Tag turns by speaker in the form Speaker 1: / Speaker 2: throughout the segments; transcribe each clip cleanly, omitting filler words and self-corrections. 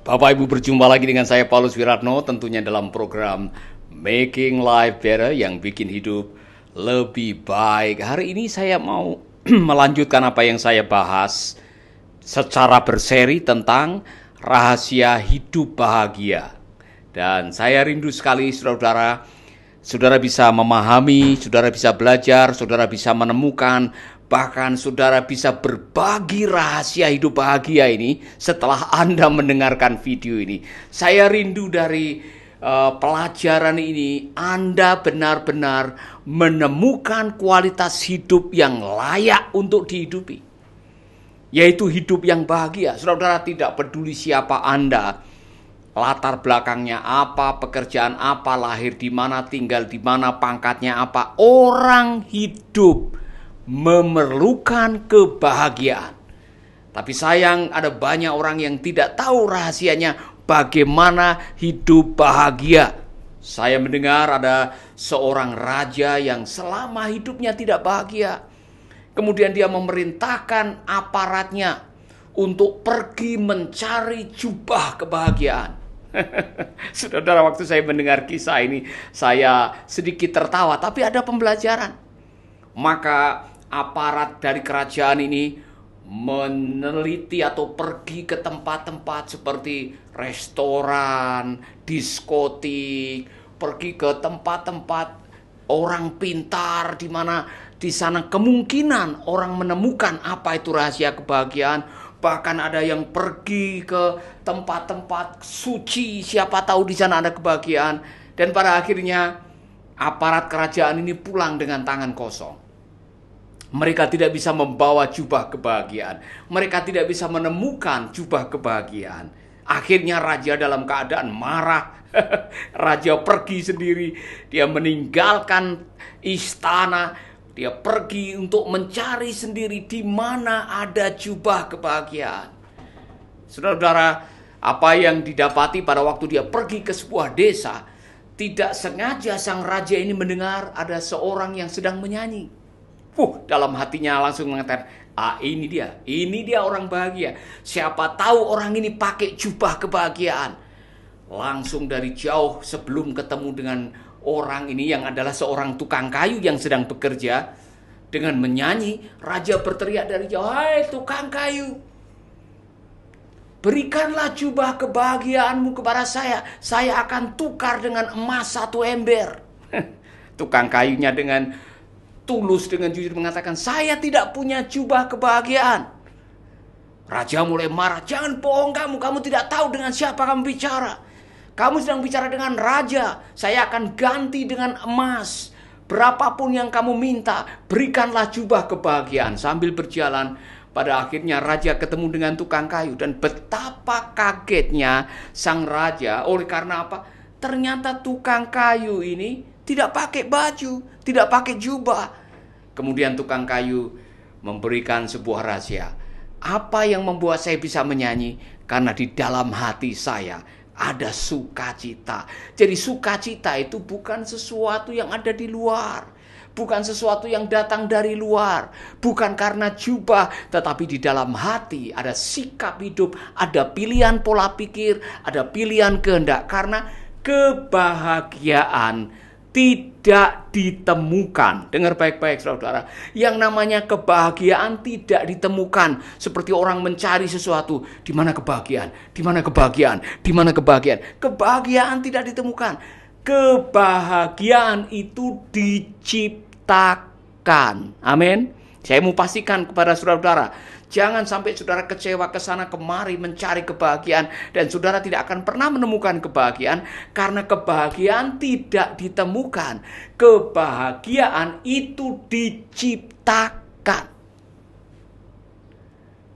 Speaker 1: Bapak Ibu, berjumpa lagi dengan saya Paulus Wiratno, tentunya dalam program Making Life Better yang bikin hidup lebih baik. Hari ini saya mau melanjutkan apa yang saya bahas secara berseri tentang rahasia hidup bahagia. Dan saya rindu sekali saudara-saudara, saudara bisa memahami, saudara bisa belajar, saudara bisa menemukan, bahkan saudara bisa berbagi rahasia hidup bahagia ini setelah Anda mendengarkan video ini. Saya rindu dari pelajaran ini Anda benar-benar menemukan kualitas hidup yang layak untuk dihidupi, yaitu hidup yang bahagia. Saudara-saudara, tidak peduli siapa Anda, latar belakangnya apa, pekerjaan apa, lahir di mana, tinggal di mana, pangkatnya apa, orang hidup memerlukan kebahagiaan. Tapi sayang, ada banyak orang yang tidak tahu rahasianya bagaimana hidup bahagia. Saya mendengar ada seorang raja yang selama hidupnya tidak bahagia. Kemudian dia memerintahkan aparatnya untuk pergi mencari jubah kebahagiaan. Saudara, waktu saya mendengar kisah ini, saya sedikit tertawa, tapi ada pembelajaran. Maka aparat dari kerajaan ini meneliti atau pergi ke tempat-tempat seperti restoran, diskotik, pergi ke tempat-tempat orang pintar di mana di sana kemungkinan orang menemukan apa itu rahasia kebahagiaan. Bahkan ada yang pergi ke tempat-tempat suci, siapa tahu di sana ada kebahagiaan. Dan pada akhirnya aparat kerajaan ini pulang dengan tangan kosong. Mereka tidak bisa membawa jubah kebahagiaan. Mereka tidak bisa menemukan jubah kebahagiaan. Akhirnya raja dalam keadaan marah. Raja pergi sendiri. Dia meninggalkan istana. Dia pergi untuk mencari sendiri di mana ada jubah kebahagiaan. Saudara-saudara, apa yang didapati pada waktu dia pergi ke sebuah desa, tidak sengaja sang raja ini mendengar ada seorang yang sedang menyanyi. Dalam hatinya langsung mengatakan, ini dia orang bahagia. Siapa tahu orang ini pakai jubah kebahagiaan. Langsung dari jauh sebelum ketemu dengan orang ini yang adalah seorang tukang kayu yang sedang bekerja, dengan menyanyi, raja berteriak dari jauh, "Hai tukang kayu, berikanlah jubah kebahagiaanmu kepada saya akan tukar dengan emas 1 ember." Tukang kayunya dengan tulus, dengan jujur mengatakan, "Saya tidak punya jubah kebahagiaan." Raja mulai marah, "Jangan bohong kamu tidak tahu dengan siapa kamu bicara. Kamu sedang bicara dengan raja. Saya akan ganti dengan emas. Berapapun yang kamu minta, berikanlah jubah kebahagiaan." Sambil berjalan, pada akhirnya raja ketemu dengan tukang kayu. Dan betapa kagetnya sang raja, oleh karena apa? Ternyata tukang kayu ini tidak pakai baju, tidak pakai jubah. Kemudian tukang kayu memberikan sebuah rahasia. Apa yang membuat saya bisa menyanyi? Karena di dalam hati saya ada sukacita. Jadi sukacita itu bukan sesuatu yang ada di luar, bukan sesuatu yang datang dari luar, bukan karena jubah, tetapi di dalam hati ada sikap hidup, ada pilihan pola pikir, ada pilihan kehendak. Karena kebahagiaan tidak ditemukan. Dengar baik-baik saudara. Yang namanya kebahagiaan tidak ditemukan. Seperti orang mencari sesuatu. Di mana kebahagiaan? Di mana kebahagiaan? Di mana kebahagiaan? Kebahagiaan tidak ditemukan. Kebahagiaan itu diciptakan. Amin. Saya mau pastikan kepada saudara-saudara, jangan sampai saudara kecewa ke sana kemari mencari kebahagiaan dan saudara tidak akan pernah menemukan kebahagiaan karena kebahagiaan tidak ditemukan. Kebahagiaan itu diciptakan.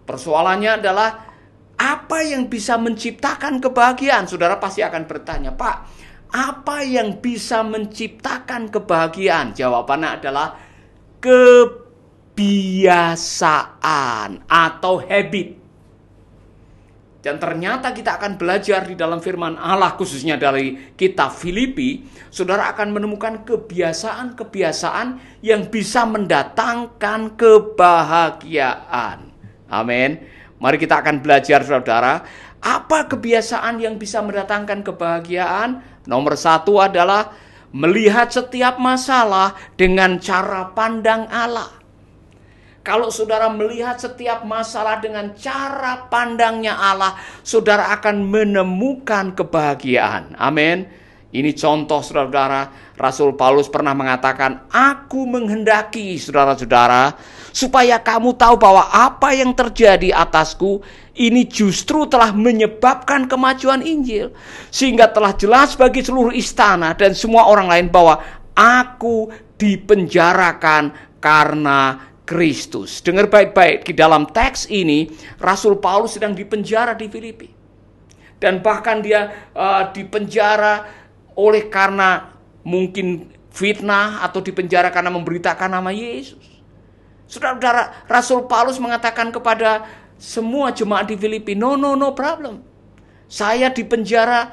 Speaker 1: Persoalannya adalah apa yang bisa menciptakan kebahagiaan? Saudara pasti akan bertanya, "Pak, apa yang bisa menciptakan kebahagiaan?" Jawabannya adalah kebiasaan atau habit. Dan ternyata kita akan belajar di dalam firman Allah, khususnya dari kitab Filipi, saudara akan menemukan kebiasaan-kebiasaan yang bisa mendatangkan kebahagiaan. Amin. Mari kita akan belajar saudara, Apa kebiasaan yang bisa mendatangkan kebahagiaan? Nomor satu adalah melihat setiap masalah dengan cara pandang Allah. Kalau saudara melihat setiap masalah dengan cara pandangnya Allah, saudara akan menemukan kebahagiaan. Amin. Ini contoh saudara-saudara, Rasul Paulus pernah mengatakan, aku menghendaki saudara-saudara, supaya kamu tahu bahwa apa yang terjadi atasku, ini justru telah menyebabkan kemajuan Injil. Sehingga telah jelas bagi seluruh istana dan semua orang lain bahwa aku dipenjarakan karena Kristus. Dengar baik-baik, di dalam teks ini Rasul Paulus sedang dipenjara di Filipi. Dan bahkan dia dipenjara oleh karena mungkin fitnah atau dipenjara karena memberitakan nama Yesus. Saudara-saudara, Rasul Paulus mengatakan kepada semua jemaat di Filipi, no problem. Saya dipenjara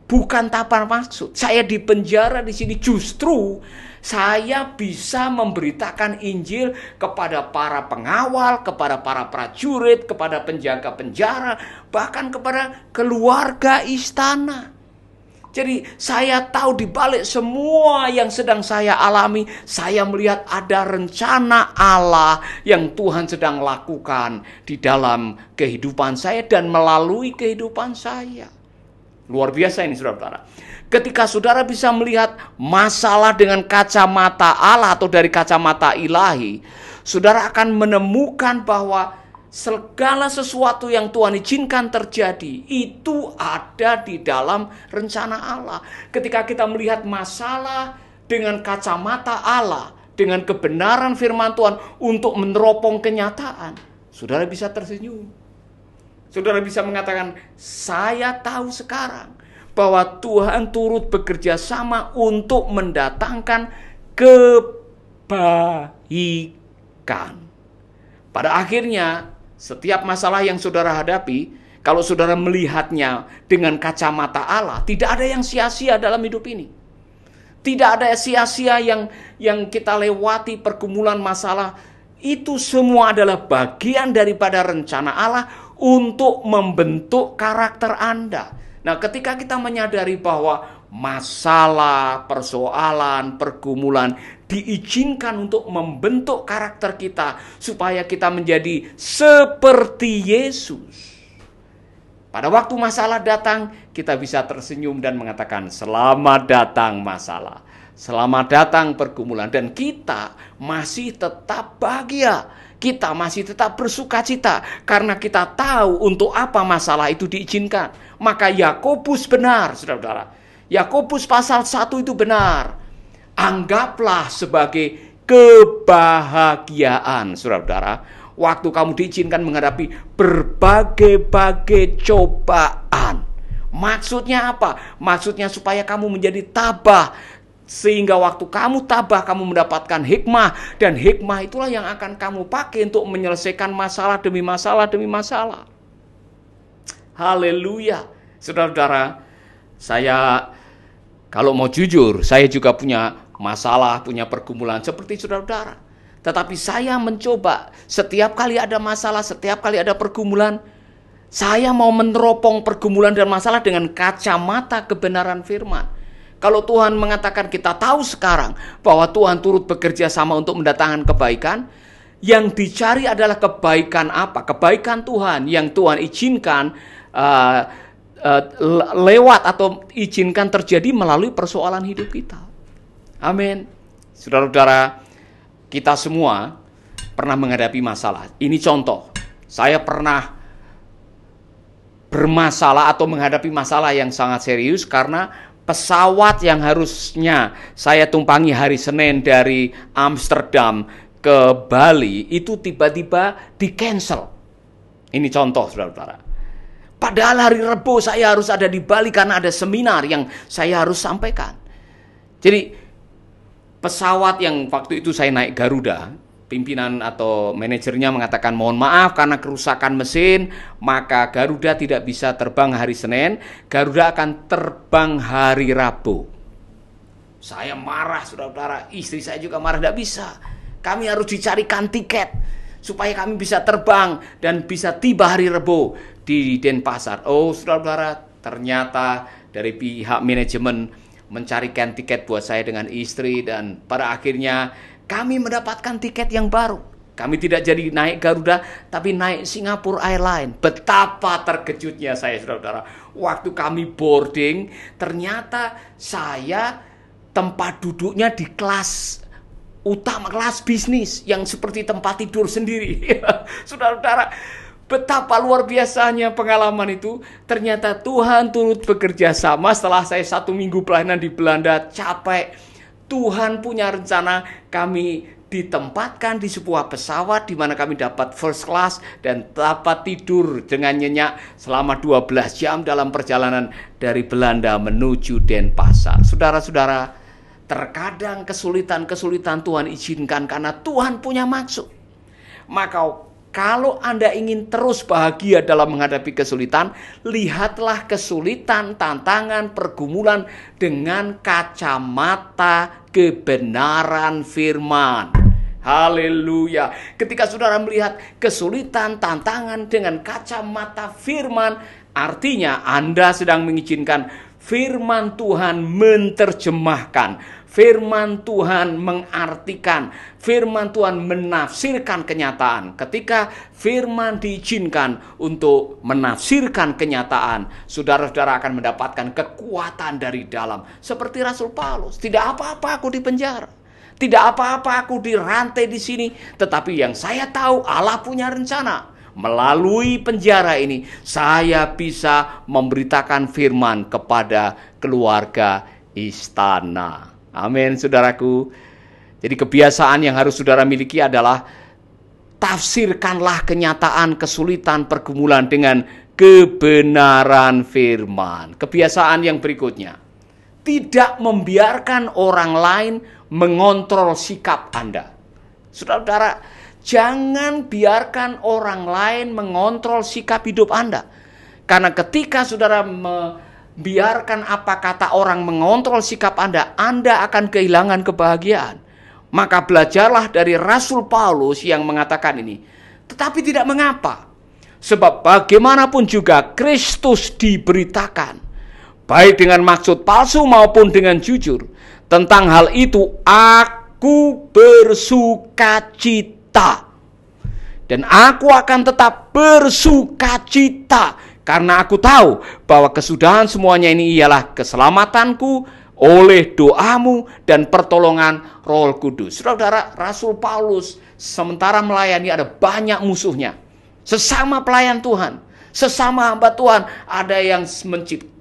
Speaker 1: bukan tanpa maksud. Saya dipenjara di sini justru saya bisa memberitakan Injil kepada para pengawal, kepada para prajurit, kepada penjaga penjara, bahkan kepada keluarga istana. Jadi saya tahu di balik semua yang sedang saya alami, saya melihat ada rencana Allah yang Tuhan sedang lakukan di dalam kehidupan saya dan melalui kehidupan saya. Luar biasa ini saudara-saudara. Ketika saudara bisa melihat masalah dengan kacamata Allah atau dari kacamata ilahi, saudara akan menemukan bahwa segala sesuatu yang Tuhan izinkan terjadi itu ada di dalam rencana Allah. Ketika kita melihat masalah dengan kacamata Allah, dengan kebenaran firman Tuhan untuk meneropong kenyataan, saudara bisa tersenyum. Saudara bisa mengatakan, saya tahu sekarang bahwa Tuhan turut bekerja sama untuk mendatangkan kebaikan. Pada akhirnya, setiap masalah yang saudara hadapi, kalau saudara melihatnya dengan kacamata Allah, tidak ada yang sia-sia dalam hidup ini. Tidak ada sia-sia yang kita lewati pergumulan masalah. Itu semua adalah bagian daripada rencana Allah untuk membentuk karakter Anda. Nah, ketika kita menyadari bahwa masalah, persoalan, pergumulan diizinkan untuk membentuk karakter kita supaya kita menjadi seperti Yesus. Pada waktu masalah datang, kita bisa tersenyum dan mengatakan, selamat datang masalah, selamat datang pergumulan, dan kita masih tetap bahagia. Kita masih tetap bersuka cita karena kita tahu untuk apa masalah itu diizinkan. Maka Yakobus benar, saudara-saudara. Yakobus pasal 1 itu benar. Anggaplah sebagai kebahagiaan, saudara-saudara, waktu kamu diizinkan menghadapi berbagai-bagai cobaan. Maksudnya apa? Maksudnya supaya kamu menjadi tabah. Sehingga waktu kamu tabah, kamu mendapatkan hikmah. Dan hikmah itulah yang akan kamu pakai untuk menyelesaikan masalah demi masalah demi masalah. Haleluya. Saudara-saudara, saya kalau mau jujur, saya juga punya masalah, punya pergumulan seperti saudara-saudara. Tetapi saya mencoba setiap kali ada masalah, setiap kali ada pergumulan, saya mau meneropong pergumulan dan masalah dengan kacamata kebenaran firman. Kalau Tuhan mengatakan kita tahu sekarang bahwa Tuhan turut bekerja sama untuk mendatangkan kebaikan, yang dicari adalah kebaikan apa? Kebaikan Tuhan yang Tuhan izinkan lewat atau izinkan terjadi melalui persoalan hidup kita. Amin. Saudara-saudara, kita semua pernah menghadapi masalah. Ini contoh. Saya pernah bermasalah atau menghadapi masalah yang sangat serius karena pesawat yang harusnya saya tumpangi hari Senin dari Amsterdam ke Bali itu tiba-tiba di-cancel. Ini contoh, saudara-saudara. Padahal hari Rebo saya harus ada di Bali karena ada seminar yang saya harus sampaikan. Jadi pesawat yang waktu itu saya naik Garuda, pimpinan atau manajernya mengatakan mohon maaf karena kerusakan mesin, maka Garuda tidak bisa terbang hari Senin, Garuda akan terbang hari Rabu. Saya marah, saudara-saudara, istri saya juga marah, tidak bisa. Kami harus dicarikan tiket supaya kami bisa terbang dan bisa tiba hari Rabu. di Denpasar. Oh, saudara-saudara, ternyata dari pihak manajemen mencarikan tiket buat saya dengan istri, dan pada akhirnya kami mendapatkan tiket yang baru. Kami tidak jadi naik Garuda, tapi naik Singapore Airlines. Betapa terkejutnya saya, saudara-saudara. Waktu kami boarding, ternyata saya tempat duduknya di kelas utama, kelas bisnis, yang seperti tempat tidur sendiri. Saudara-saudara, betapa luar biasanya pengalaman itu. Ternyata Tuhan turut bekerja sama. Setelah saya 1 minggu pelayanan di Belanda, capek, Tuhan punya rencana. Kami ditempatkan di sebuah pesawat di mana kami dapat first class dan dapat tidur dengan nyenyak selama 12 jam dalam perjalanan dari Belanda menuju Denpasar. Saudara-saudara, terkadang kesulitan-kesulitan Tuhan izinkan karena Tuhan punya maksud. Maka kalau Anda ingin terus bahagia dalam menghadapi kesulitan, lihatlah kesulitan, tantangan, pergumulan dengan kacamata kebenaran firman. Haleluya. Ketika saudara melihat kesulitan, tantangan dengan kacamata firman, artinya Anda sedang mengizinkan firman Tuhan menerjemahkan, firman Tuhan mengartikan, firman Tuhan menafsirkan kenyataan. Ketika firman diizinkan untuk menafsirkan kenyataan, saudara-saudara akan mendapatkan kekuatan dari dalam. Seperti Rasul Paulus, tidak apa-apa aku di penjara, tidak apa-apa aku dirantai di sini, tetapi yang saya tahu Allah punya rencana. Melalui penjara ini, saya bisa memberitakan firman kepada keluarga istana. Amin, saudaraku. Jadi kebiasaan yang harus saudara miliki adalah tafsirkanlah kenyataan, kesulitan, pergumulan dengan kebenaran firman. Kebiasaan yang berikutnya, tidak membiarkan orang lain mengontrol sikap Anda. Saudara-saudara, jangan biarkan orang lain mengontrol sikap hidup Anda. Karena ketika saudara membiarkan apa kata orang mengontrol sikap Anda, Anda akan kehilangan kebahagiaan. Maka belajarlah dari Rasul Paulus yang mengatakan ini. Tetapi tidak mengapa. Sebab bagaimanapun juga Kristus diberitakan, baik dengan maksud palsu maupun dengan jujur. Tentang hal itu aku bersukacita. Dan aku akan tetap bersukacita. Karena aku tahu bahwa kesudahan semuanya ini ialah keselamatanku oleh doamu dan pertolongan Roh Kudus. Saudara, Rasul Paulus sementara melayani ada banyak musuhnya. Sesama pelayan Tuhan, sesama hamba Tuhan, ada yang menciptakan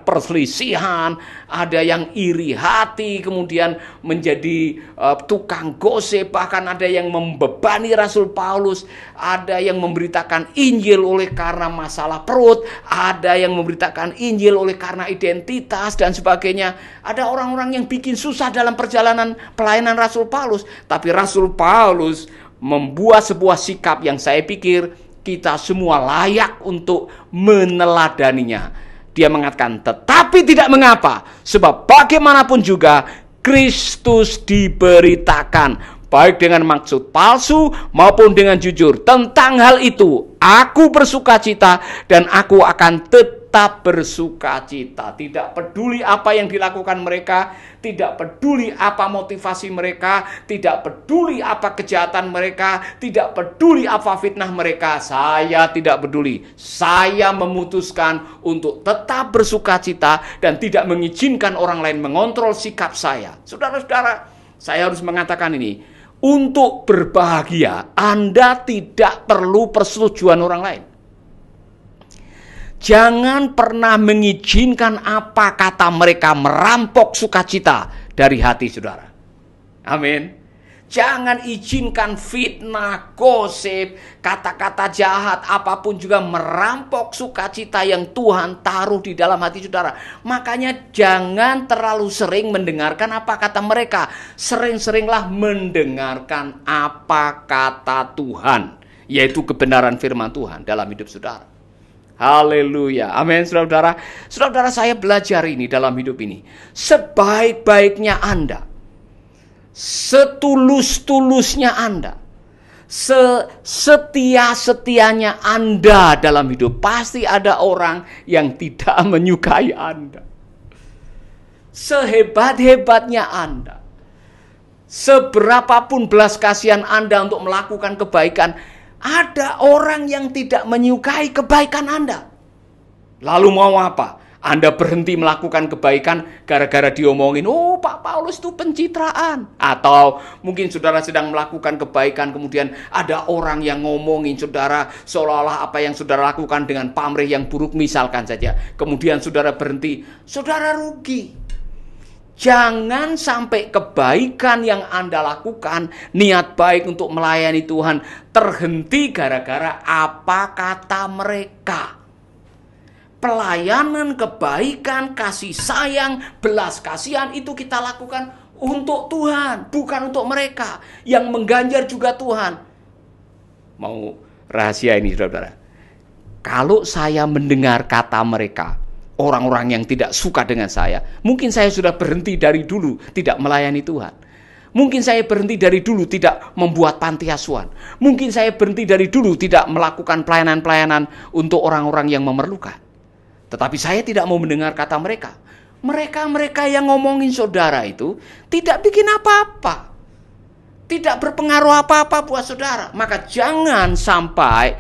Speaker 1: perselisihan, ada yang iri hati, kemudian menjadi tukang gosip, bahkan ada yang membebani Rasul Paulus, ada yang memberitakan Injil oleh karena masalah perut, ada yang memberitakan Injil oleh karena identitas dan sebagainya. Ada orang-orang yang bikin susah dalam perjalanan pelayanan Rasul Paulus, tapi Rasul Paulus membuat sebuah sikap yang saya pikir kita semua layak untuk meneladaninya. Dia mengatakan, tetapi tidak mengapa, sebab bagaimanapun juga Kristus diberitakan, baik dengan maksud palsu maupun dengan jujur. Tentang hal itu, aku bersukacita dan aku akan tetap bersukacita. Tidak peduli apa yang dilakukan mereka, tidak peduli apa motivasi mereka, tidak peduli apa kejahatan mereka, tidak peduli apa fitnah mereka. Saya tidak peduli. Saya memutuskan untuk tetap bersukacita dan tidak mengizinkan orang lain mengontrol sikap saya. Saudara-saudara, saya harus mengatakan ini. Untuk berbahagia, Anda tidak perlu persetujuan orang lain. Jangan pernah mengizinkan apa kata mereka merampok sukacita dari hati saudara. Amin. Jangan izinkan fitnah, gosip, kata-kata jahat, apapun juga merampok sukacita yang Tuhan taruh di dalam hati saudara. Makanya jangan terlalu sering mendengarkan apa kata mereka. Sering-seringlah mendengarkan apa kata Tuhan, yaitu kebenaran firman Tuhan dalam hidup saudara. Haleluya. Amin, saudara-saudara. Saudara-saudara, saya belajar ini dalam hidup ini. Sebaik-baiknya Anda, setulus-tulusnya Anda, Setia-setianya Anda dalam hidup, pasti ada orang yang tidak menyukai Anda. Sehebat-hebatnya Anda, seberapapun belas kasihan Anda untuk melakukan kebaikan, ada orang yang tidak menyukai kebaikan Anda. Lalu mau apa? Anda berhenti melakukan kebaikan gara-gara diomongin, oh Pak Paulus itu pencitraan. Atau mungkin saudara sedang melakukan kebaikan, kemudian ada orang yang ngomongin saudara seolah-olah apa yang saudara lakukan dengan pamrih yang buruk misalkan saja. Kemudian saudara berhenti, saudara rugi. Jangan sampai kebaikan yang Anda lakukan, niat baik untuk melayani Tuhan, terhenti gara-gara apa kata mereka. Pelayanan, kebaikan, kasih sayang, belas kasihan itu kita lakukan untuk Tuhan, bukan untuk mereka. Yang mengganjar juga Tuhan. Mau rahasia ini, saudara? Kalau saya mendengar kata mereka, orang-orang yang tidak suka dengan saya, mungkin saya sudah berhenti dari dulu tidak melayani Tuhan. Mungkin saya berhenti dari dulu tidak membuat panti asuhan. Mungkin saya berhenti dari dulu tidak melakukan pelayanan-pelayanan untuk orang-orang yang memerlukan. Tetapi saya tidak mau mendengar kata mereka. Mereka yang ngomongin saudara itu tidak bikin apa-apa. Tidak berpengaruh apa-apa buat saudara. Maka jangan sampai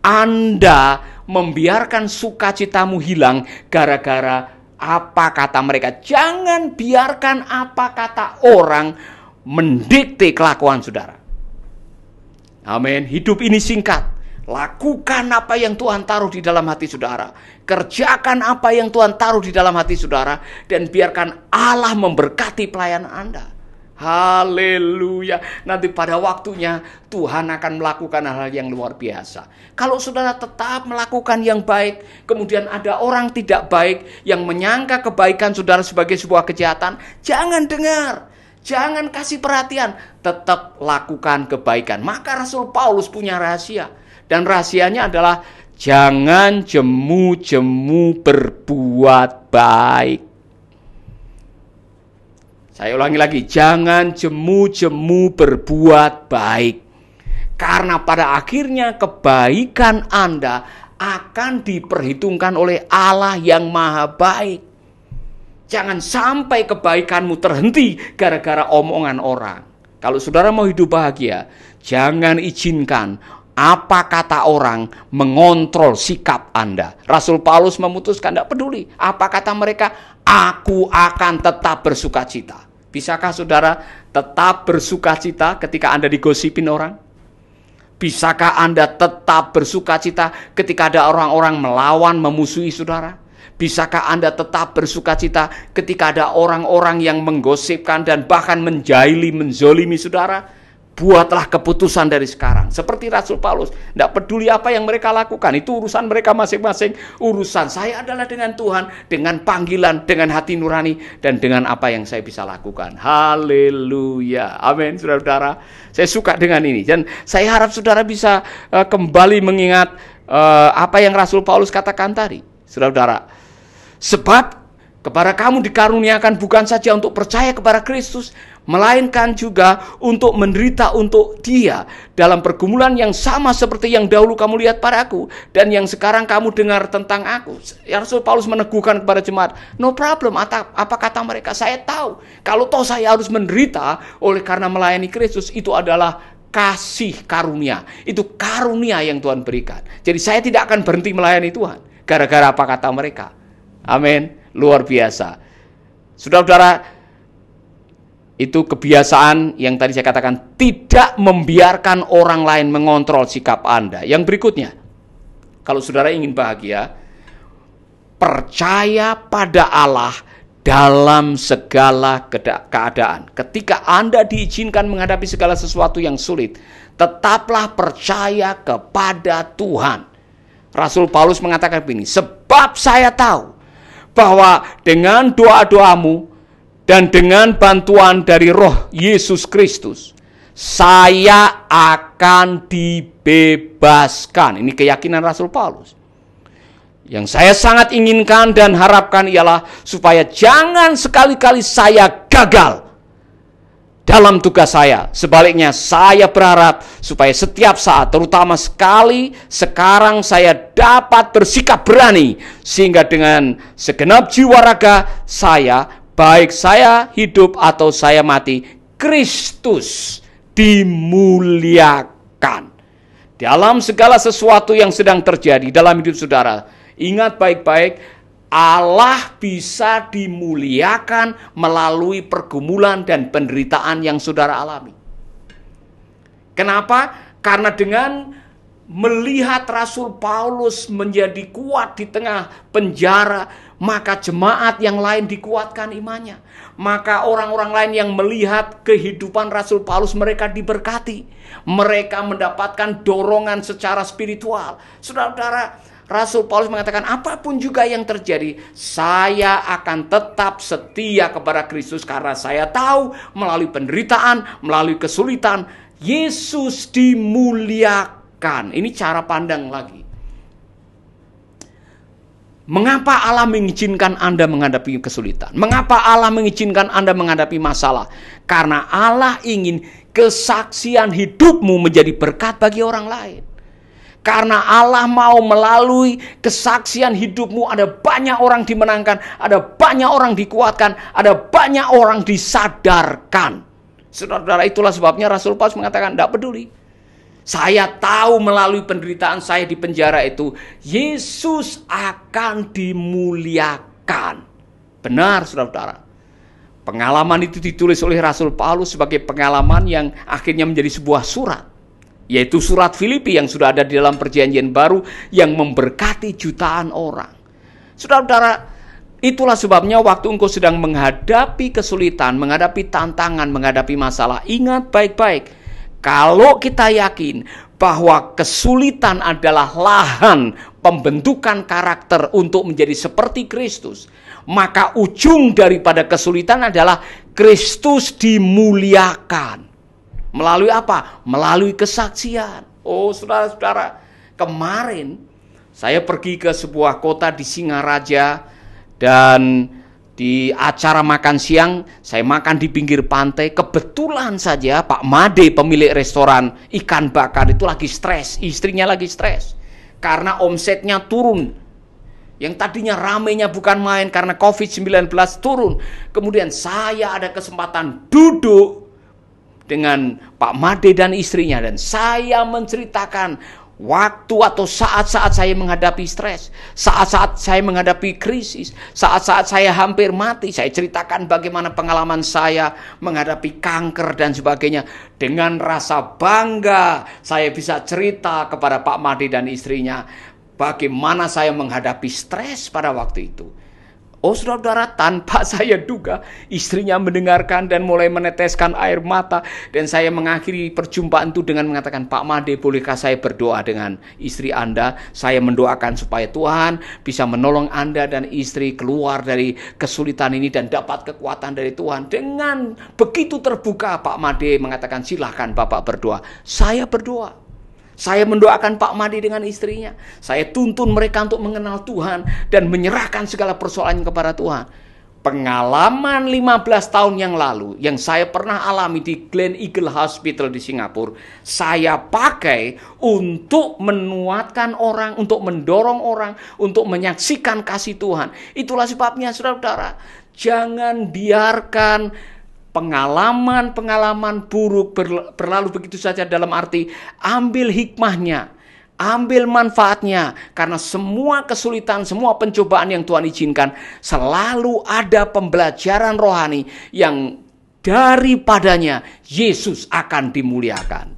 Speaker 1: Anda membiarkan sukacitamu hilang gara-gara apa kata mereka. Jangan biarkan apa kata orang mendikte kelakuan saudara. Amin. Hidup ini singkat. Lakukan apa yang Tuhan taruh di dalam hati saudara. Kerjakan apa yang Tuhan taruh di dalam hati saudara. Dan biarkan Allah memberkati pelayanan Anda. Haleluya. Nanti pada waktunya Tuhan akan melakukan hal-hal yang luar biasa. Kalau saudara tetap melakukan yang baik, kemudian ada orang tidak baik yang menyangka kebaikan saudara sebagai sebuah kejahatan, jangan dengar. Jangan kasih perhatian. Tetap lakukan kebaikan. Maka Rasul Paulus punya rahasia. Dan rahasianya adalah jangan jemu-jemu berbuat baik. Saya ulangi lagi, jangan jemu-jemu berbuat baik. Karena pada akhirnya kebaikan Anda akan diperhitungkan oleh Allah yang maha baik. Jangan sampai kebaikanmu terhenti gara-gara omongan orang. Kalau saudara mau hidup bahagia, jangan izinkan apa kata orang mengontrol sikap Anda. Rasul Paulus memutuskan, tidak peduli apa kata mereka, aku akan tetap bersukacita. Bisakah saudara tetap bersukacita ketika Anda digosipin orang? Bisakah Anda tetap bersukacita ketika ada orang-orang melawan, memusuhi saudara? Bisakah Anda tetap bersukacita ketika ada orang-orang yang menggosipkan dan bahkan menjaili, menzolimi saudara? Buatlah keputusan dari sekarang. Seperti Rasul Paulus. Tidak peduli apa yang mereka lakukan. Itu urusan mereka masing-masing. Urusan saya adalah dengan Tuhan. Dengan panggilan, dengan hati nurani. Dan dengan apa yang saya bisa lakukan. Haleluya. Amin, saudara-saudara. Saya suka dengan ini. Dan saya harap saudara bisa kembali mengingat apa yang Rasul Paulus katakan tadi. Saudara-saudara. Sebab kepada kamu dikaruniakan bukan saja untuk percaya kepada Kristus, melainkan juga untuk menderita untuk Dia dalam pergumulan yang sama seperti yang dahulu kamu lihat padaku dan yang sekarang kamu dengar tentang aku. Rasul Paulus meneguhkan kepada jemaat, no problem. Apa kata mereka? Saya tahu kalau toh saya harus menderita oleh karena melayani Kristus, itu adalah kasih karunia. Itu karunia yang Tuhan berikan. Jadi saya tidak akan berhenti melayani Tuhan gara-gara apa kata mereka. Amin. Luar biasa. Saudara-saudara, itu kebiasaan yang tadi saya katakan, tidak membiarkan orang lain mengontrol sikap Anda. Yang berikutnya, kalau saudara ingin bahagia, percaya pada Allah dalam segala keadaan. Ketika Anda diizinkan menghadapi segala sesuatu yang sulit, tetaplah percaya kepada Tuhan. Rasul Paulus mengatakan begini, sebab saya tahu bahwa dengan doa-doamu dan dengan bantuan dari Roh Yesus Kristus, saya akan dibebaskan. Ini keyakinan Rasul Paulus. Yang saya sangat inginkan dan harapkan ialah supaya jangan sekali-kali saya gagal dalam tugas saya. Sebaliknya, saya berharap supaya setiap saat, terutama sekali sekarang, saya dapat bersikap berani, sehingga dengan segenap jiwa raga saya, baik saya hidup atau saya mati, Kristus dimuliakan. Dalam segala sesuatu yang sedang terjadi dalam hidup saudara, ingat baik-baik, Allah bisa dimuliakan melalui pergumulan dan penderitaan yang saudara alami. Kenapa? Karena dengan melihat Rasul Paulus menjadi kuat di tengah penjara, maka jemaat yang lain dikuatkan imannya. Maka orang-orang lain yang melihat kehidupan Rasul Paulus, mereka diberkati. Mereka mendapatkan dorongan secara spiritual. Saudara-saudara, Rasul Paulus mengatakan, apapun juga yang terjadi, saya akan tetap setia kepada Kristus karena saya tahu melalui penderitaan, melalui kesulitan, Yesus dimuliakan. Ini cara pandang lagi. Mengapa Allah mengizinkan Anda menghadapi kesulitan? Mengapa Allah mengizinkan Anda menghadapi masalah? Karena Allah ingin kesaksian hidupmu menjadi berkat bagi orang lain. Karena Allah mau melalui kesaksian hidupmu, ada banyak orang dimenangkan, ada banyak orang dikuatkan, ada banyak orang disadarkan. Saudara-saudara, itulah sebabnya Rasul Paulus mengatakan, tidak peduli. Saya tahu melalui penderitaan saya di penjara itu, Yesus akan dimuliakan. Benar, saudara-saudara. Pengalaman itu ditulis oleh Rasul Paulus sebagai pengalaman yang akhirnya menjadi sebuah surat. Yaitu surat Filipi yang sudah ada di dalam perjanjian baru yang memberkati jutaan orang. Saudara-saudara, itulah sebabnya waktu engkau sedang menghadapi kesulitan, menghadapi tantangan, menghadapi masalah, ingat baik-baik. Kalau kita yakin bahwa kesulitan adalah lahan pembentukan karakter untuk menjadi seperti Kristus, maka ujung daripada kesulitan adalah Kristus dimuliakan. Melalui apa? Melalui kesaksian. Oh, saudara-saudara, kemarin saya pergi ke sebuah kota di Singaraja dan di acara makan siang saya makan di pinggir pantai. Kebetulan saja Pak Made, pemilik restoran ikan bakar itu lagi stres, istrinya lagi stres karena omsetnya turun. Yang tadinya ramenya bukan main karena COVID-19 turun. Kemudian saya ada kesempatan duduk dengan Pak Made dan istrinya, dan saya menceritakan waktu atau saat-saat saya menghadapi stres, saat-saat saya menghadapi krisis, saat-saat saya hampir mati. Saya ceritakan bagaimana pengalaman saya menghadapi kanker dan sebagainya. Dengan rasa bangga saya bisa cerita kepada Pak Made dan istrinya bagaimana saya menghadapi stres pada waktu itu. Oh, saudara-saudara, tanpa saya duga, istrinya mendengarkan dan mulai meneteskan air mata. Dan saya mengakhiri perjumpaan itu dengan mengatakan, Pak Made, bolehkah saya berdoa dengan istri Anda? Saya mendoakan supaya Tuhan bisa menolong Anda dan istri keluar dari kesulitan ini dan dapat kekuatan dari Tuhan. Dengan begitu terbuka, Pak Made mengatakan, silahkan Bapak berdoa. Saya berdoa. Saya mendoakan Pak Made dengan istrinya. Saya tuntun mereka untuk mengenal Tuhan dan menyerahkan segala persoalannya kepada Tuhan. Pengalaman 15 tahun yang lalu yang saya pernah alami di Glen Eagle Hospital di Singapura, saya pakai untuk menguatkan orang, untuk mendorong orang, untuk menyaksikan kasih Tuhan. Itulah sebabnya, saudara-saudara, jangan biarkan pengalaman-pengalaman buruk berlalu begitu saja, dalam arti ambil hikmahnya, ambil manfaatnya, karena semua kesulitan, semua pencobaan yang Tuhan izinkan selalu ada pembelajaran rohani yang daripadanya Yesus akan dimuliakan.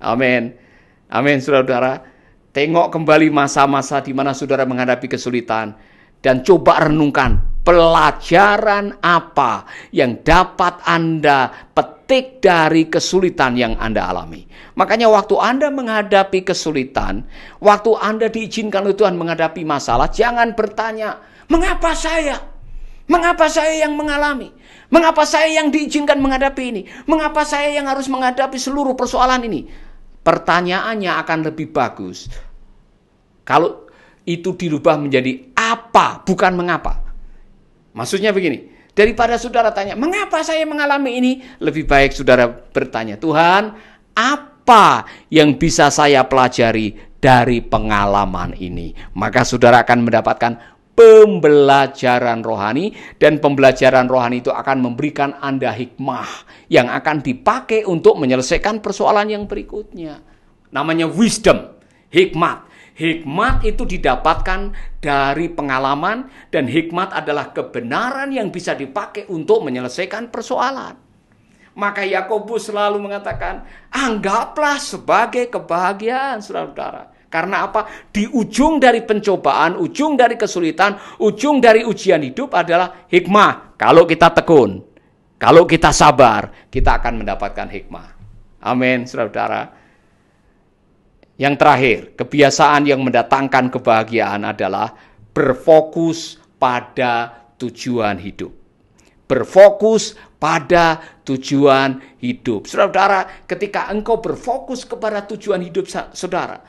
Speaker 1: Amin. Amin, saudara-saudara. Tengok kembali masa-masa di mana saudara menghadapi kesulitan dan coba renungkan pelajaran apa yang dapat Anda petik dari kesulitan yang Anda alami. Makanya waktu Anda menghadapi kesulitan, waktu Anda diizinkan oleh Tuhan menghadapi masalah, jangan bertanya, mengapa saya? Mengapa saya yang mengalami? Mengapa saya yang diizinkan menghadapi ini? Mengapa saya yang harus menghadapi seluruh persoalan ini? Pertanyaannya akan lebih bagus kalau itu dirubah menjadi apa, bukan mengapa. Maksudnya begini, Daripada saudara tanya, mengapa saya mengalami ini? Lebih baik saudara bertanya, Tuhan, apa yang bisa saya pelajari dari pengalaman ini? Maka saudara akan mendapatkan pembelajaran rohani, dan pembelajaran rohani itu akan memberikan Anda hikmah yang akan dipakai untuk menyelesaikan persoalan yang berikutnya. Namanya wisdom, hikmat. Hikmat itu didapatkan dari pengalaman, dan hikmat adalah kebenaran yang bisa dipakai untuk menyelesaikan persoalan. Maka Yakobus selalu mengatakan, anggaplah sebagai kebahagiaan, saudara-saudara. Karena apa? Di ujung dari pencobaan, ujung dari kesulitan, ujung dari ujian hidup adalah hikmah. Kalau kita tekun, kalau kita sabar, kita akan mendapatkan hikmah. Amin, saudara-saudara. Yang terakhir, kebiasaan yang mendatangkan kebahagiaan adalah berfokus pada tujuan hidup. Berfokus pada tujuan hidup. Saudara-saudara, ketika engkau berfokus kepada tujuan hidup saudara,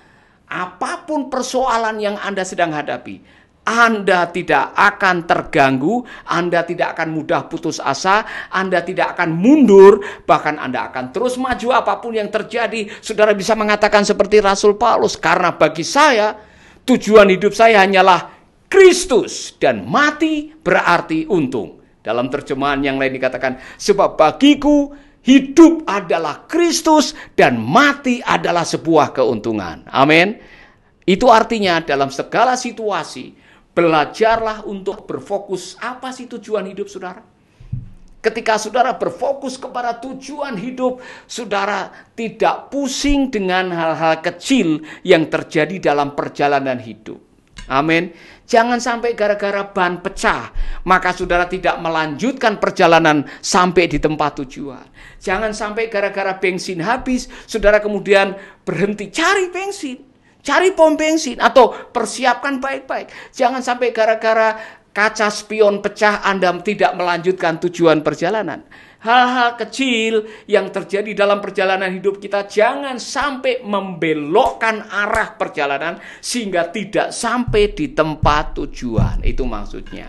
Speaker 1: apapun persoalan yang Anda sedang hadapi, Anda tidak akan terganggu, Anda tidak akan mudah putus asa, Anda tidak akan mundur, bahkan Anda akan terus maju apapun yang terjadi. Saudara bisa mengatakan seperti Rasul Paulus, karena bagi saya, tujuan hidup saya hanyalah Kristus, dan mati berarti untung. Dalam terjemahan yang lain dikatakan, sebab bagiku hidup adalah Kristus dan mati adalah sebuah keuntungan. Amin. Itu artinya dalam segala situasi, belajarlah untuk berfokus. Apa sih tujuan hidup saudara? Ketika saudara berfokus kepada tujuan hidup, saudara tidak pusing dengan hal-hal kecil yang terjadi dalam perjalanan hidup. Amin. Jangan sampai gara-gara ban pecah, maka saudara tidak melanjutkan perjalanan sampai di tempat tujuan. Jangan sampai gara-gara bensin habis, saudara kemudian berhenti cari bensin, cari pom bensin, atau persiapkan baik-baik. Jangan sampai gara-gara kaca spion pecah Anda tidak melanjutkan tujuan perjalanan. Hal-hal kecil yang terjadi dalam perjalanan hidup kita jangan sampai membelokkan arah perjalanan sehingga tidak sampai di tempat tujuan. Itu maksudnya.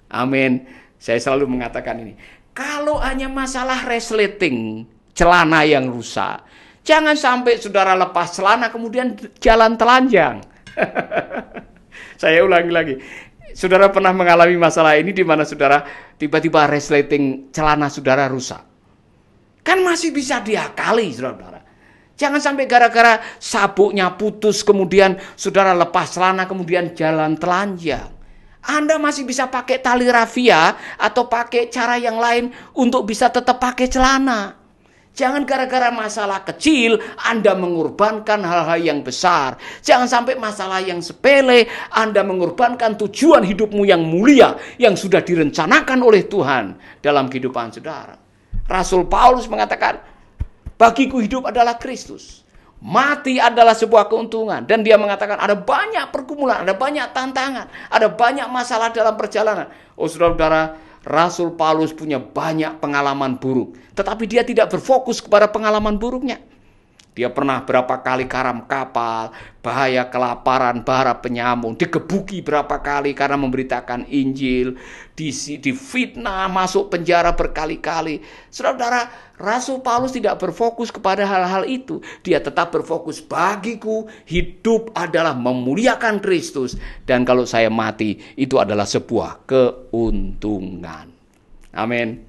Speaker 1: Amin. Saya selalu mengatakan ini. Kalau hanya masalah resleting, celana yang rusak, jangan sampai saudara lepas celana kemudian jalan telanjang. Saya ulangi lagi. Saudara pernah mengalami masalah ini di mana saudara tiba-tiba resleting celana saudara rusak? Kan masih bisa diakali, saudara. Jangan sampai gara-gara sabuknya putus kemudian saudara lepas celana kemudian jalan telanjang. Anda masih bisa pakai tali rafia atau pakai cara yang lain untuk bisa tetap pakai celana. Jangan gara-gara masalah kecil Anda mengorbankan hal-hal yang besar. Jangan sampai masalah yang sepele Anda mengorbankan tujuan hidupmu yang mulia yang sudah direncanakan oleh Tuhan dalam kehidupan saudara. Rasul Paulus mengatakan, bagiku hidup adalah Kristus, mati adalah sebuah keuntungan. Dan dia mengatakan ada banyak pergumulan, ada banyak tantangan, ada banyak masalah dalam perjalanan. Oh saudara-saudara, Rasul Paulus punya banyak pengalaman buruk, tetapi dia tidak berfokus kepada pengalaman buruknya. Dia pernah berapa kali karam kapal, bahaya kelaparan, bahaya penyamun, digebuki berapa kali karena memberitakan Injil, difitnah, masuk penjara berkali-kali. Saudara-saudara, Rasul Paulus tidak berfokus kepada hal-hal itu. Dia tetap berfokus, bagiku hidup adalah memuliakan Kristus, dan kalau saya mati itu adalah sebuah keuntungan. Amin.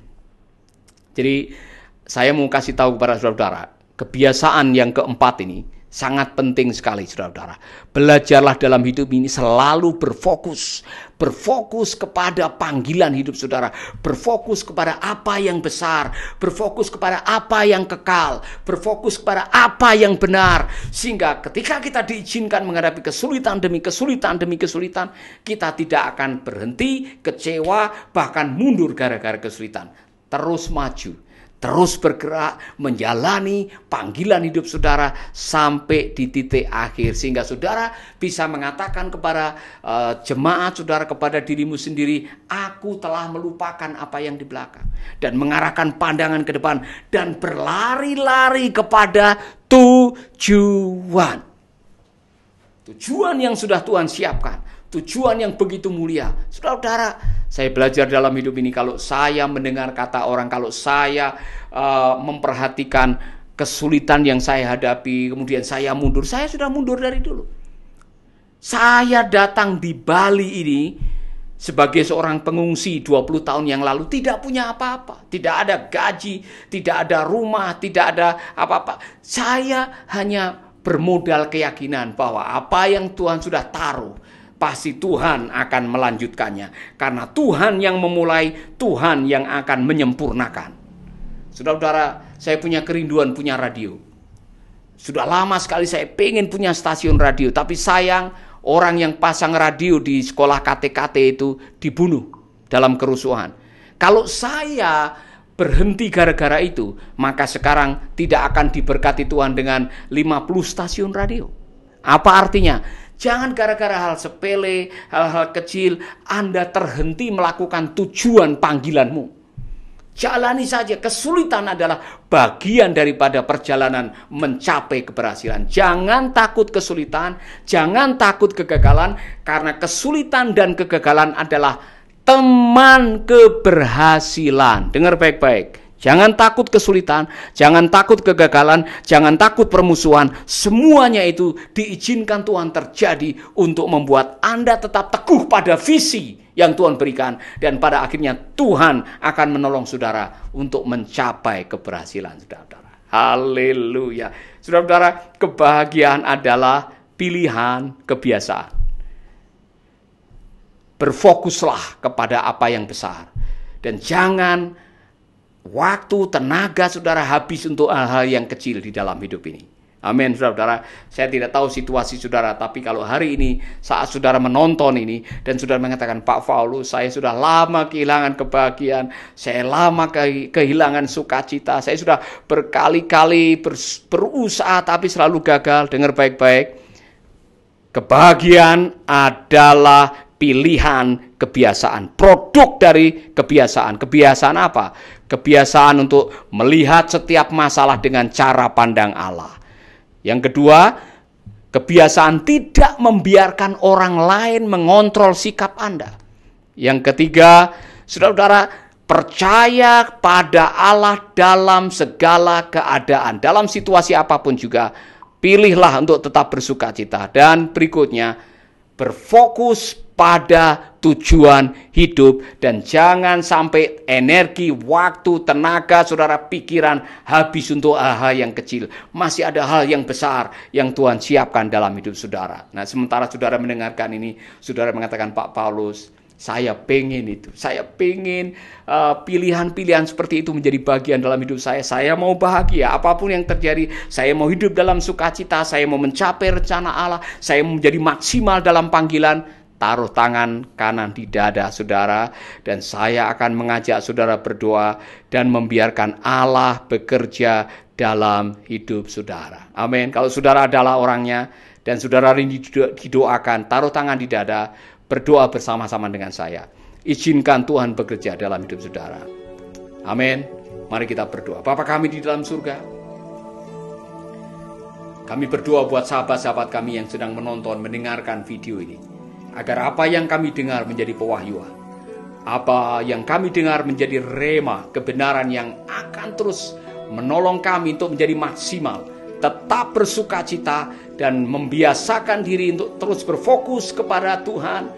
Speaker 1: Jadi saya mau kasih tahu kepada saudara-saudara, kebiasaan yang keempat ini sangat penting sekali, saudara-saudara. Belajarlah dalam hidup ini selalu berfokus kepada panggilan hidup saudara, berfokus kepada apa yang besar, berfokus kepada apa yang kekal, berfokus kepada apa yang benar, sehingga ketika kita diizinkan menghadapi kesulitan demi kesulitan demi kesulitan, kita tidak akan berhenti, kecewa, bahkan mundur gara-gara kesulitan. Terus maju, terus bergerak, menjalani panggilan hidup saudara sampai di titik akhir. Sehingga saudara bisa mengatakan kepada jemaat saudara, kepada dirimu sendiri, aku telah melupakan apa yang di belakang. Dan mengarahkan pandangan ke depan. Dan berlari-lari kepada tujuan. Tujuan yang sudah Tuhan siapkan. Tujuan yang begitu mulia. Saudara-saudara, Saya belajar dalam hidup ini, kalau saya mendengar kata orang, kalau saya memperhatikan kesulitan yang saya hadapi, kemudian saya mundur, saya sudah mundur dari dulu. Saya datang di Bali ini sebagai seorang pengungsi 20 tahun yang lalu, tidak punya apa-apa. Tidak ada gaji, tidak ada rumah, tidak ada apa-apa. Saya hanya bermodal keyakinan bahwa apa yang Tuhan sudah taruh, pasti Tuhan akan melanjutkannya. Karena Tuhan yang memulai, Tuhan yang akan menyempurnakan. Saudara-saudara, saya punya kerinduan punya radio. Sudah lama sekali saya pengen punya stasiun radio, tapi sayang orang yang pasang radio di sekolah KT-KT itu dibunuh dalam kerusuhan. Kalau saya berhenti gara-gara itu, maka sekarang tidak akan diberkati Tuhan dengan 50 stasiun radio. Apa artinya? Jangan gara-gara hal sepele, hal-hal kecil, Anda terhenti melakukan tujuan panggilanmu. Jalani saja, kesulitan adalah bagian daripada perjalanan mencapai keberhasilan. Jangan takut kesulitan, jangan takut kegagalan, karena kesulitan dan kegagalan adalah teman keberhasilan. Dengar baik-baik. Jangan takut kesulitan, jangan takut kegagalan, jangan takut permusuhan. Semuanya itu diizinkan Tuhan terjadi untuk membuat Anda tetap teguh pada visi yang Tuhan berikan. Dan pada akhirnya Tuhan akan menolong saudara untuk mencapai keberhasilan saudara-saudara. Haleluya. Saudara-saudara, kebahagiaan adalah pilihan kebiasaan. Berfokuslah kepada apa yang besar. Dan jangan waktu, tenaga saudara habis untuk hal-hal yang kecil di dalam hidup ini. Amin, saudara-saudara. Saya tidak tahu situasi saudara, tapi kalau hari ini saat saudara menonton ini dan saudara mengatakan, Pak Paulus, saya sudah lama kehilangan kebahagiaan, saya lama kehilangan sukacita, saya sudah berkali-kali berusaha tapi selalu gagal. Dengar baik-baik. Kebahagiaan adalah pilihan kebiasaan, produk dari kebiasaan. Kebiasaan apa? Kebiasaan untuk melihat setiap masalah dengan cara pandang Allah. Yang kedua, kebiasaan tidak membiarkan orang lain mengontrol sikap Anda. Yang ketiga, saudara-saudara, percaya pada Allah dalam segala keadaan, dalam situasi apapun juga. Pilihlah untuk tetap bersukacita. Dan berikutnya, berfokus pada tujuan hidup, dan jangan sampai energi, waktu, tenaga, saudara, pikiran habis untuk hal-hal yang kecil. Masih ada hal yang besar yang Tuhan siapkan dalam hidup saudara. Nah, sementara saudara mendengarkan ini, saudara mengatakan, Pak Paulus, saya pengen itu. Saya pengen pilihan-pilihan seperti itu menjadi bagian dalam hidup saya. Saya mau bahagia apapun yang terjadi. Saya mau hidup dalam sukacita. Saya mau mencapai rencana Allah. Saya mau menjadi maksimal dalam panggilan. Taruh tangan kanan di dada saudara, dan saya akan mengajak saudara berdoa dan membiarkan Allah bekerja dalam hidup saudara. Amin. Kalau saudara adalah orangnya dan saudara didoakan, taruh tangan di dada, berdoa bersama-sama dengan saya. Izinkan Tuhan bekerja dalam hidup saudara. Amin. Mari kita berdoa. Bapa kami di dalam surga, kami berdoa buat sahabat-sahabat kami yang sedang menonton, mendengarkan video ini, agar apa yang kami dengar menjadi pewahyuan, apa yang kami dengar menjadi rema, kebenaran yang akan terus menolong kami untuk menjadi maksimal, tetap bersukacita, dan membiasakan diri untuk terus berfokus kepada Tuhan,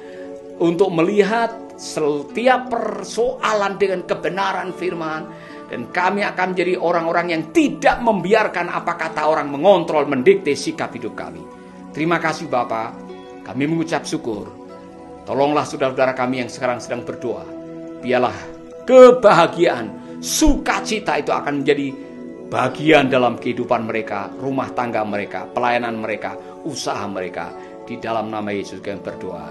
Speaker 1: untuk melihat setiap persoalan dengan kebenaran firman. Dan kami akan menjadi orang-orang yang tidak membiarkan apa kata orang mengontrol, mendikte sikap hidup kami. Terima kasih Bapa. Kami mengucap syukur. Tolonglah saudara-saudara kami yang sekarang sedang berdoa. Biarlah kebahagiaan, sukacita itu akan menjadi bagian dalam kehidupan mereka, rumah tangga mereka, pelayanan mereka, usaha mereka. Di dalam nama Yesus kami berdoa.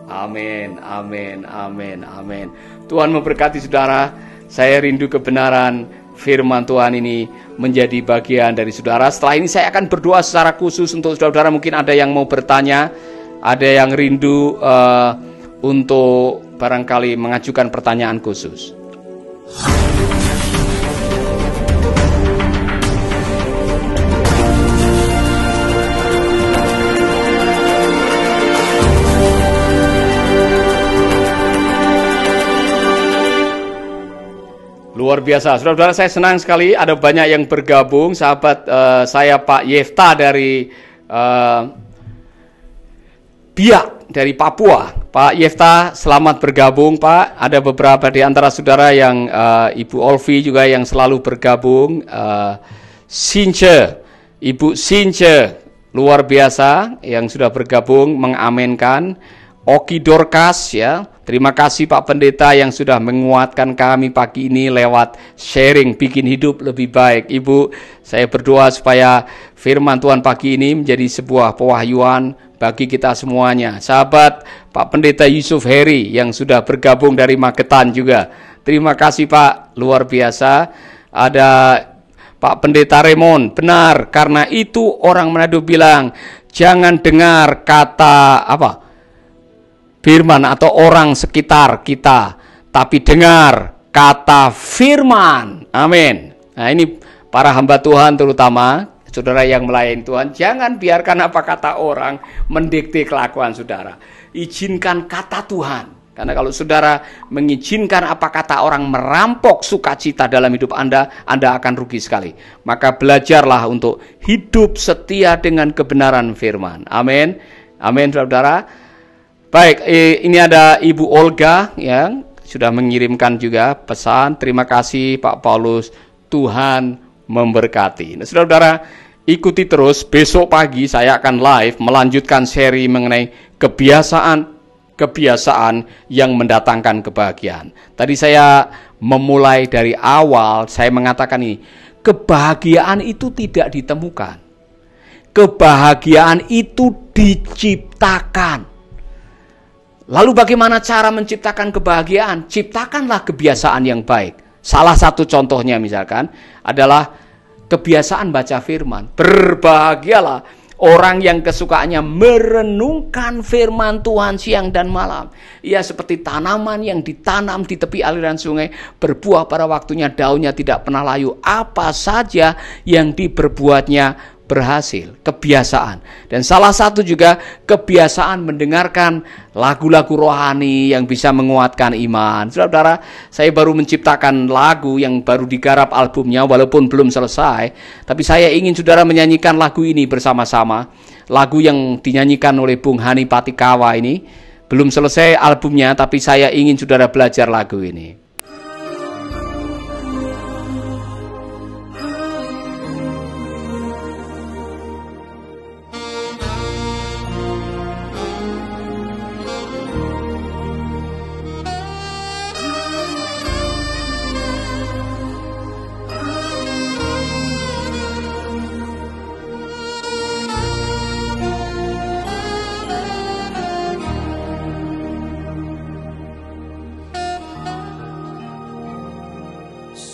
Speaker 1: Amin, amin, amin, amin. Tuhan memberkati saudara. Saya rindu kebenaran firman Tuhan ini menjadi bagian dari saudara. Setelah ini saya akan berdoa secara khusus untuk saudara-saudara. Mungkin ada yang mau bertanya, ada yang rindu untuk barangkali mengajukan pertanyaan khusus. Luar biasa, saudara-saudara, saya senang sekali ada banyak yang bergabung. Sahabat saya Pak Yefta dari Biak dari Papua. Pak Yefta, selamat bergabung Pak. Ada beberapa di antara saudara yang Ibu Olvi juga yang selalu bergabung. Since, Ibu Since, luar biasa yang sudah bergabung mengamenkan. Oki Dorcas ya. Terima kasih Pak Pendeta yang sudah menguatkan kami pagi ini lewat sharing bikin hidup lebih baik. Ibu, saya berdoa supaya firman Tuhan pagi ini menjadi sebuah pewahyuan bagi kita semuanya. Sahabat Pak Pendeta Yusuf Heri yang sudah bergabung dari Magetan juga. Terima kasih Pak, luar biasa. Ada Pak Pendeta Raymond, benar, karena itu orang Manado bilang, jangan dengar kata firman atau orang sekitar kita, tapi dengar kata firman. Amin. Nah, ini para hamba Tuhan terutama saudara yang melayani Tuhan, jangan biarkan apa kata orang mendikte kelakuan saudara. Izinkan kata Tuhan. Karena kalau saudara mengizinkan apa kata orang merampok sukacita dalam hidup Anda akan rugi sekali. Maka belajarlah untuk hidup setia dengan kebenaran firman. Amin. Amin, saudara. Baik, ini ada Ibu Olga yang sudah mengirimkan juga pesan. Terima kasih Pak Paulus, Tuhan memberkati. Nah, saudara-saudara, ikuti terus. Besok pagi saya akan live melanjutkan seri mengenai kebiasaan yang mendatangkan kebahagiaan. Tadi saya memulai dari awal, saya mengatakan ini, kebahagiaan itu tidak ditemukan. Kebahagiaan itu diciptakan. Lalu bagaimana cara menciptakan kebahagiaan? Ciptakanlah kebiasaan yang baik. Salah satu contohnya misalkan adalah kebiasaan baca firman. Berbahagialah orang yang kesukaannya merenungkan firman Tuhan siang dan malam. Ia seperti tanaman yang ditanam di tepi aliran sungai, berbuah pada waktunya, daunnya tidak pernah layu. Apa saja yang diperbuatnya berhasil. Kebiasaan. Dan salah satu juga kebiasaan mendengarkan lagu-lagu rohani yang bisa menguatkan iman. Saudara-saudara, saya baru menciptakan lagu yang baru digarap albumnya walaupun belum selesai, tapi saya ingin saudara menyanyikan lagu ini bersama-sama. Lagu yang dinyanyikan oleh Bung Hani Patikawa ini belum selesai albumnya, tapi saya ingin saudara belajar lagu ini.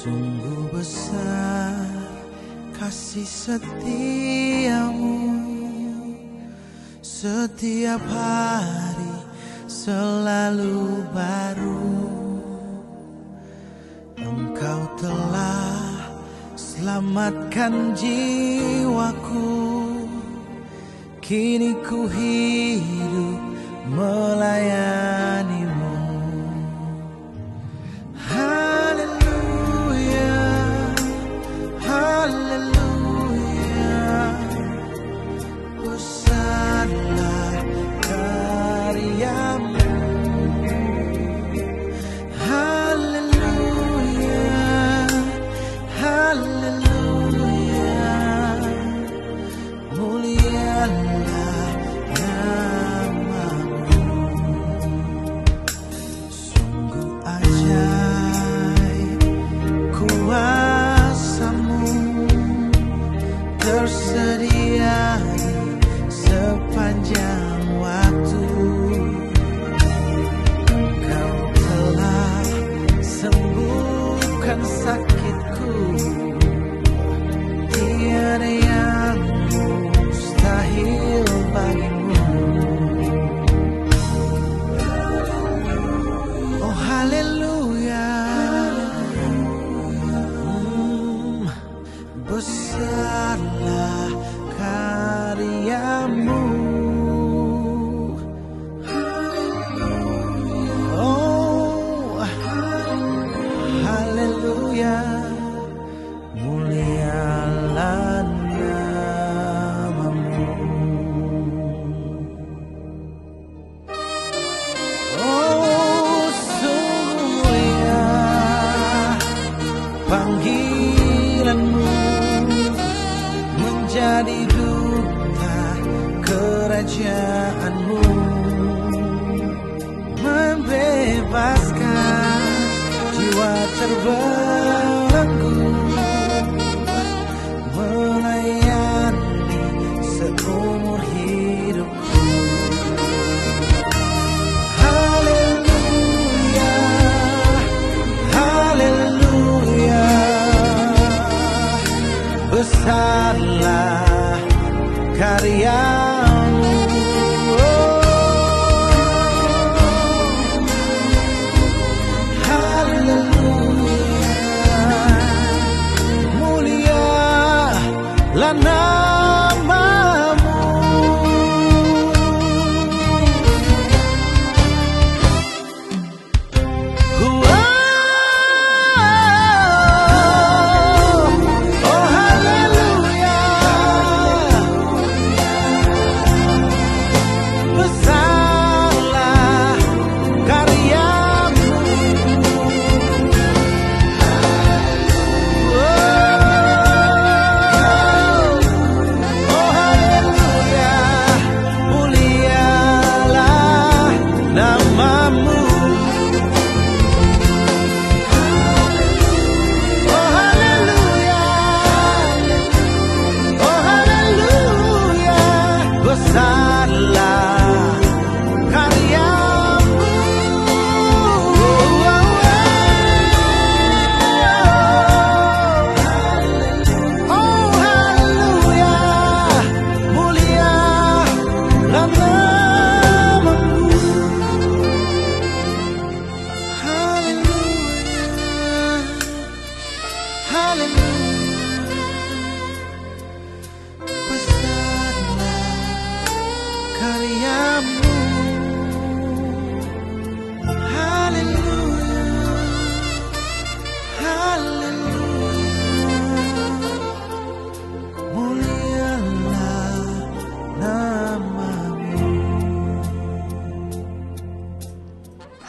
Speaker 2: Sungguh besar kasih setiamu, setiap hari selalu baru. Engkau telah selamatkan jiwaku, kini ku hidup melayanimu. Haleluya, besarlah karyamu. Haleluya, haleluya, mulialah namamu. Sungguh ajaib kuasamu, tersedia sepanjang waktu. Engkau telah sembuhkan sakitku, tiada yang mustahil bagimu. Oh haleluya, besarlah karyamu. Oh haleluya, terbelenggu melayani seumur hidupku. Haleluya, haleluya, besarlah karyamu. Mulialah namamu. Oh haleluya, besarlah karyamu.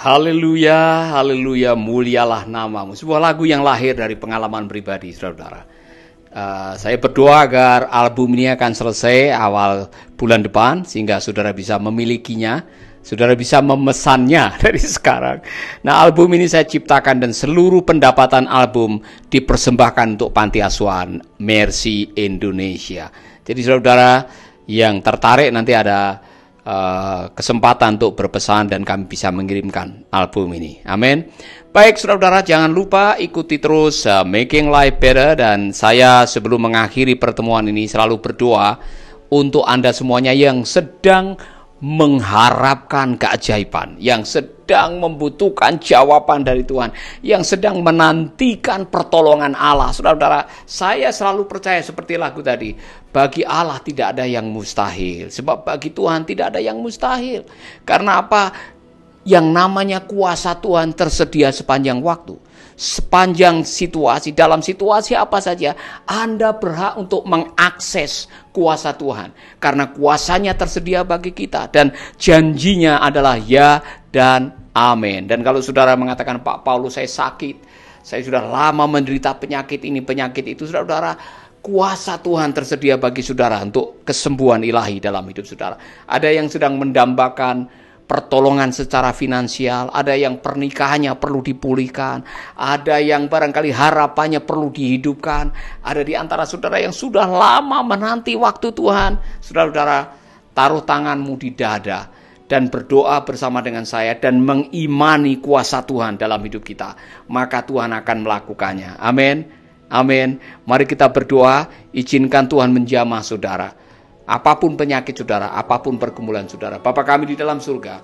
Speaker 1: Haleluya, haleluya, mulialah namamu. Sebuah lagu yang lahir dari pengalaman pribadi, saudara-saudara. Saya berdoa agar album ini akan selesai awal bulan depan, sehingga saudara bisa memilikinya, saudara bisa memesannya dari sekarang. Nah, album ini saya ciptakan dan seluruh pendapatan album dipersembahkan untuk Panti Asuhan Mercy Indonesia. Jadi saudara yang tertarik nanti ada kesempatan untuk berpesan dan kami bisa mengirimkan album ini. Amin. Baik saudara, jangan lupa ikuti terus Making Life Better, dan saya sebelum mengakhiri pertemuan ini selalu berdoa untuk Anda semuanya yang sedang mengharapkan keajaiban, yang sedang membutuhkan jawaban dari Tuhan, yang sedang menantikan pertolongan Allah. Saudara-saudara, saya selalu percaya seperti lagu tadi, bagi Allah tidak ada yang mustahil, sebab bagi Tuhan tidak ada yang mustahil. Karena apa? Yang namanya kuasa Tuhan tersedia sepanjang waktu, sepanjang situasi. Dalam situasi apa saja, Anda berhak untuk mengakses kuasa Tuhan, karena kuasanya tersedia bagi kita, dan janjinya adalah ya dan amin. Dan kalau saudara mengatakan, Pak Paulus, saya sakit, saya sudah lama menderita penyakit ini, penyakit itu, saudara, kuasa Tuhan tersedia bagi saudara untuk kesembuhan ilahi dalam hidup saudara. Ada yang sedang mendambakan pertolongan secara finansial, ada yang pernikahannya perlu dipulihkan, ada yang barangkali harapannya perlu dihidupkan, ada di antara saudara yang sudah lama menanti waktu Tuhan. Saudara-saudara, taruh tanganmu di dada dan berdoa bersama dengan saya dan mengimani kuasa Tuhan dalam hidup kita, maka Tuhan akan melakukannya. Amin. Amin. Mari kita berdoa, izinkan Tuhan menjamah saudara. Apapun penyakit saudara, apapun pergumulan saudara. Bapa kami di dalam surga,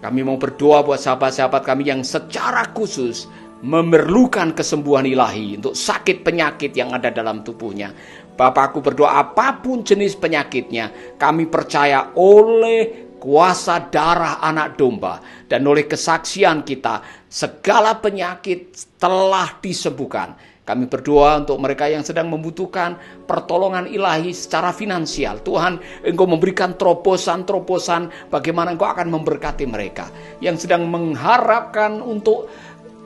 Speaker 1: kami mau berdoa buat sahabat-sahabat kami yang secara khusus memerlukan kesembuhan ilahi untuk sakit penyakit yang ada dalam tubuhnya. Bapa, aku berdoa apapun jenis penyakitnya, kami percaya oleh kuasa darah anak domba dan oleh kesaksian kita, segala penyakit telah disembuhkan. Kami berdoa untuk mereka yang sedang membutuhkan pertolongan ilahi secara finansial. Tuhan, Engkau memberikan terobosan-terobosan bagaimana Engkau akan memberkati mereka. Yang sedang mengharapkan untuk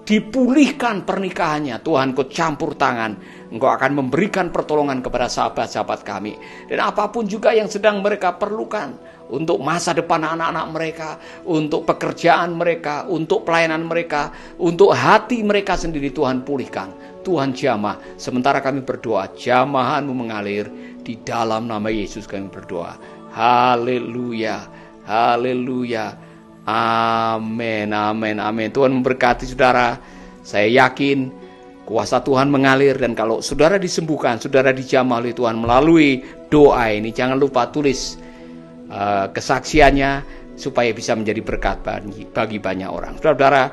Speaker 1: dipulihkan pernikahannya, Tuhan, Engkau campur tangan. Engkau akan memberikan pertolongan kepada sahabat-sahabat kami. Dan apapun juga yang sedang mereka perlukan, untuk masa depan anak-anak mereka, untuk pekerjaan mereka, untuk pelayanan mereka, untuk hati mereka sendiri, Tuhan pulihkan. Tuhan jamah. Sementara kami berdoa, jamahan-Mu mengalir. Di dalam nama Yesus kami berdoa. Haleluya. Haleluya. Amin, amin, amin. Tuhan memberkati saudara. Saya yakin kuasa Tuhan mengalir, dan kalau saudara disembuhkan, saudara dijamah oleh Tuhan melalui doa ini, jangan lupa tulis kesaksiannya supaya bisa menjadi berkat bagi banyak orang. Saudara,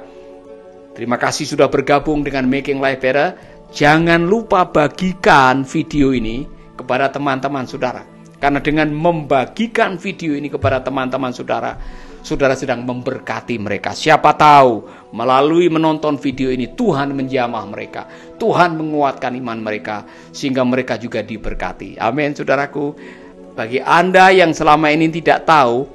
Speaker 1: terima kasih sudah bergabung dengan Making Life Better. Jangan lupa bagikan video ini kepada teman-teman saudara. Karena dengan membagikan video ini kepada teman-teman saudara, saudara sedang memberkati mereka. Siapa tahu melalui menonton video ini Tuhan menjamah mereka, Tuhan menguatkan iman mereka, sehingga mereka juga diberkati. Amin, saudaraku. Bagi Anda yang selama ini tidak tahu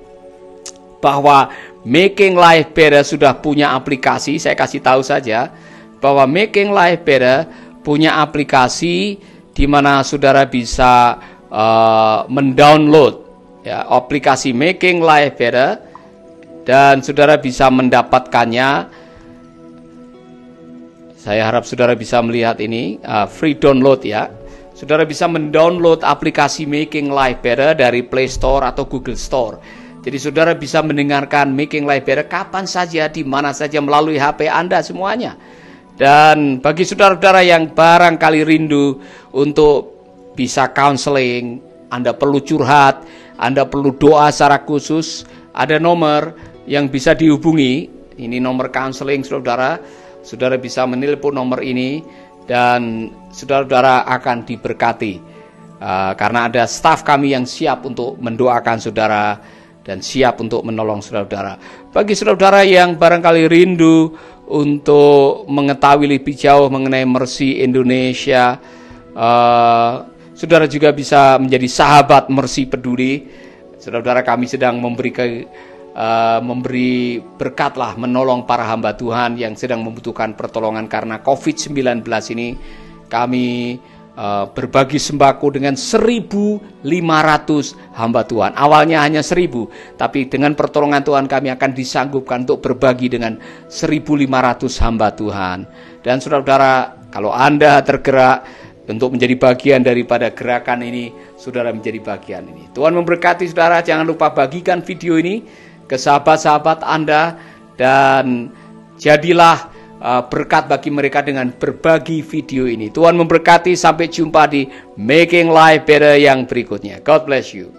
Speaker 1: bahwa Making Life Better sudah punya aplikasi, saya kasih tahu saja bahwa Making Life Better punya aplikasi di mana saudara bisa mendownload ya, aplikasi Making Life Better, dan saudara bisa mendapatkannya. Saya harap saudara bisa melihat ini, free download ya. Saudara bisa mendownload aplikasi Making Life Better dari Play Store atau Google Store. Jadi saudara bisa mendengarkan Making Life Better kapan saja, di mana saja, melalui HP Anda semuanya. Dan bagi saudara-saudara yang barangkali rindu untuk bisa counseling, Anda perlu curhat, Anda perlu doa secara khusus, ada nomor yang bisa dihubungi. Ini nomor counseling saudara. Saudara bisa menelpon nomor ini dan saudara-saudara akan diberkati. Karena ada staf kami yang siap untuk mendoakan saudara dan siap untuk menolong saudara-saudara. Bagi saudara-saudara yang barangkali rindu untuk mengetahui lebih jauh mengenai Mercy Indonesia, saudara juga bisa menjadi sahabat Mercy Peduli. Saudara-saudara, kami sedang memberi berkatlah, menolong para hamba Tuhan yang sedang membutuhkan pertolongan karena COVID-19 ini. Kami berbagi sembako dengan 1.500 hamba Tuhan. Awalnya hanya 1.000, tapi dengan pertolongan Tuhan kami akan disanggupkan untuk berbagi dengan 1.500 hamba Tuhan. Dan saudara-saudara, kalau Anda tergerak untuk menjadi bagian daripada gerakan ini, saudara menjadi bagian ini. Tuhan memberkati saudara. Jangan lupa bagikan video ini ke sahabat-sahabat Anda, dan jadilah berkat bagi mereka dengan berbagi video ini. Tuhan memberkati. Sampai jumpa di Making Life Better yang berikutnya. God bless you.